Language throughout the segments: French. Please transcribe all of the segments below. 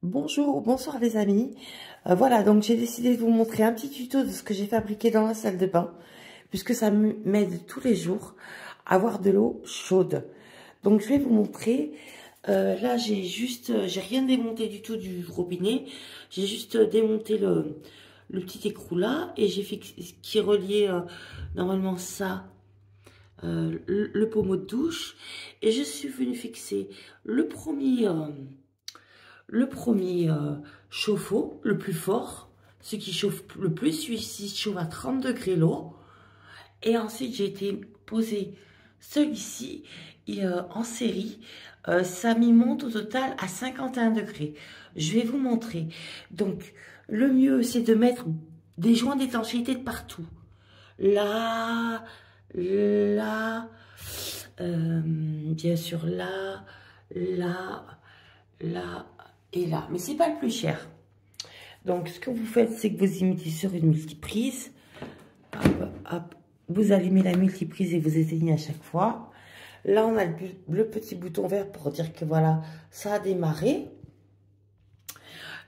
Bonjour, bonsoir les amis. Voilà, donc j'ai décidé de vous montrer un petit tuto de ce que j'ai fabriqué dans la salle de bain, puisque ça m'aide tous les jours à avoir de l'eau chaude. Donc je vais vous montrer. Là, j'ai rien démonté du tout du robinet. J'ai juste démonté le petit écrou là et j'ai fixé qui reliait normalement ça. Le pommeau de douche, et je suis venue fixer le premier chauffe-eau, le plus fort, ce qui chauffe le plus, celui-ci chauffe à 30 degrés l'eau. Et ensuite, j'ai été poser celui-ci en série. Ça m'y monte au total à 51 degrés. Je vais vous montrer. Donc, le mieux, c'est de mettre des joints d'étanchéité de partout. Là, là, bien sûr là, là, là et là. Mais c'est pas le plus cher. Donc, ce que vous faites, c'est que vous y mettez sur une multiprise. Hop, hop. Vous allumez la multiprise et vous éteignez à chaque fois. Là, on a le petit bouton vert pour dire que voilà, ça a démarré.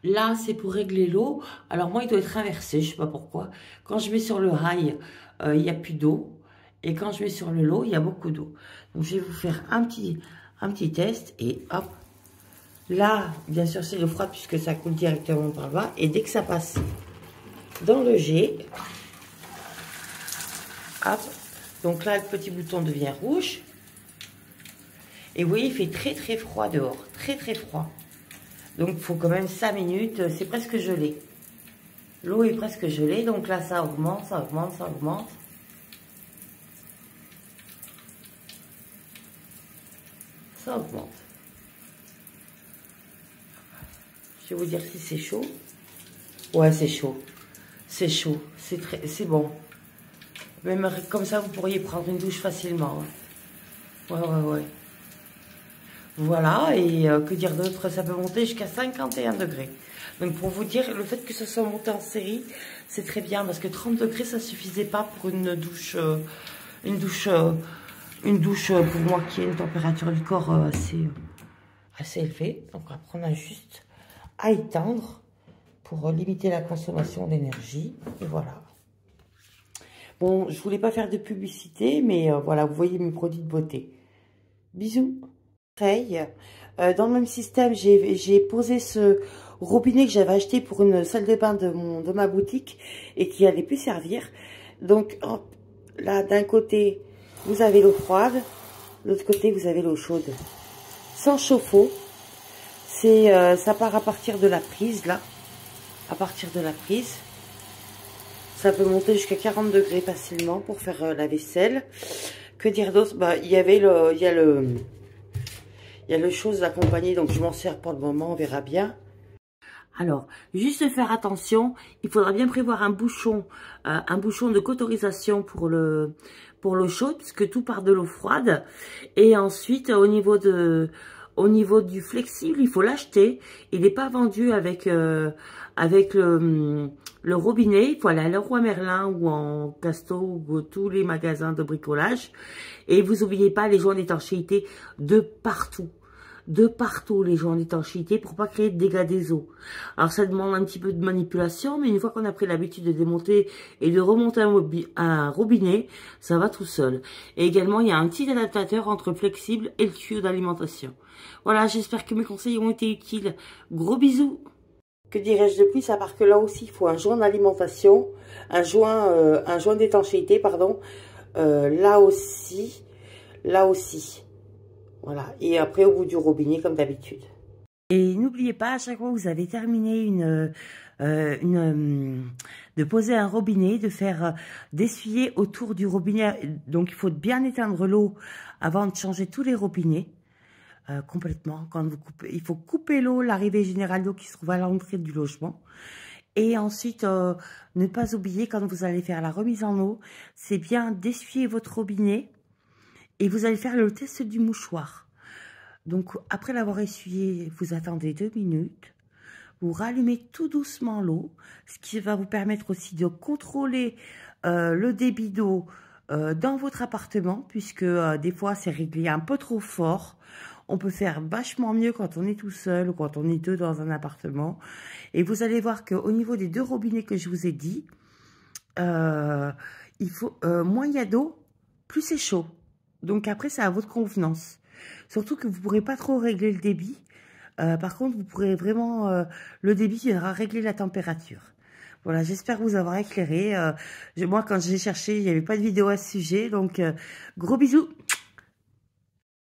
Là, c'est pour régler l'eau. Alors, moi, il doit être inversé, je ne sais pas pourquoi. Quand je mets sur le high, il n'y a plus d'eau. Et quand je mets sur le low, il y a beaucoup d'eau. Donc, je vais vous faire un petit test. Et hop. Là, bien sûr, c'est l'eau froide puisque ça coule directement par là. Et dès que ça passe dans le jet, hop. Donc là, le petit bouton devient rouge. Et vous voyez, il fait très, très froid dehors. Très, très froid. Donc, il faut quand même 5 minutes. C'est presque gelé. L'eau est presque gelée. Donc là, ça augmente, ça augmente, ça augmente. Ça augmente. Je vais vous dire si c'est chaud. Ouais, c'est chaud. C'est chaud. C'est bon. Même comme ça, vous pourriez prendre une douche facilement. Ouais, ouais, ouais. Voilà, et que dire d'autre, ça peut monter jusqu'à 51 degrés. Donc pour vous dire, le fait que ce soit monté en série, c'est très bien, parce que 30 degrés, ça suffisait pas pour une douche pour moi qui a une température du corps assez élevée. Donc après, on a juste à éteindre pour limiter la consommation d'énergie. Et voilà. Bon, je voulais pas faire de publicité, mais voilà, vous voyez mes produits de beauté. Bisous. Dans le même système, j'ai posé ce robinet que j'avais acheté pour une salle de bain de ma boutique et qui allait plus servir. Donc, hop, là, d'un côté, vous avez l'eau froide, de l'autre côté, vous avez l'eau chaude. Sans chauffe-eau. Ça part à partir de la prise, là. À partir de la prise. Ça peut monter jusqu'à 40 degrés facilement pour faire la vaisselle. Que dire d'autre? Bah, il y a le chose d'accompagner, donc je m'en sers pour le moment, on verra bien. Alors, juste faire attention, il faudra bien prévoir un bouchon de cauterisation pour l'eau chaude, puisque tout part de l'eau froide. Et ensuite, au niveau du flexible, il faut l'acheter. Il n'est pas vendu avec le robinet. Il faut aller à Leroy Merlin ou en Casto ou tous les magasins de bricolage. Et vous n'oubliez pas les joints d'étanchéité de partout. De partout, les joints d'étanchéité pour pas créer de dégâts des eaux. Alors, ça demande un petit peu de manipulation, mais une fois qu'on a pris l'habitude de démonter et de remonter un robinet, ça va tout seul. Et également, il y a un petit adaptateur entre le flexible et le tuyau d'alimentation. Voilà, j'espère que mes conseils ont été utiles. Gros bisous. Que dirais-je de plus, à part que là aussi, il faut un joint d'alimentation, un joint d'étanchéité, pardon. Là aussi. Voilà. Et après, au bout du robinet, comme d'habitude. Et n'oubliez pas, à chaque fois que vous avez terminé de poser un robinet, de faire d'essuyer autour du robinet. Donc, il faut bien éteindre l'eau avant de changer tous les robinets. Complètement. Quand vous coupez, il faut couper l'eau, l'arrivée générale d'eau qui se trouve à l'entrée du logement. Et ensuite, ne pas oublier, quand vous allez faire la remise en eau, c'est bien d'essuyer votre robinet et vous allez faire le test du mouchoir. Donc, après l'avoir essuyé, vous attendez 2 minutes. Vous rallumez tout doucement l'eau, ce qui va vous permettre aussi de contrôler le débit d'eau dans votre appartement, puisque des fois, c'est réglé un peu trop fort. On peut faire vachement mieux quand on est tout seul ou quand on est deux dans un appartement. Et vous allez voir qu'au niveau des 2 robinets que je vous ai dit, il faut moins il y a d'eau, plus c'est chaud. Donc après, c'est à votre convenance. Surtout que vous ne pourrez pas trop régler le débit. Par contre, vous pourrez vraiment... le débit viendra régler la température. Voilà, j'espère vous avoir éclairé. Moi, quand j'ai cherché, il n'y avait pas de vidéo à ce sujet. Donc, gros bisous.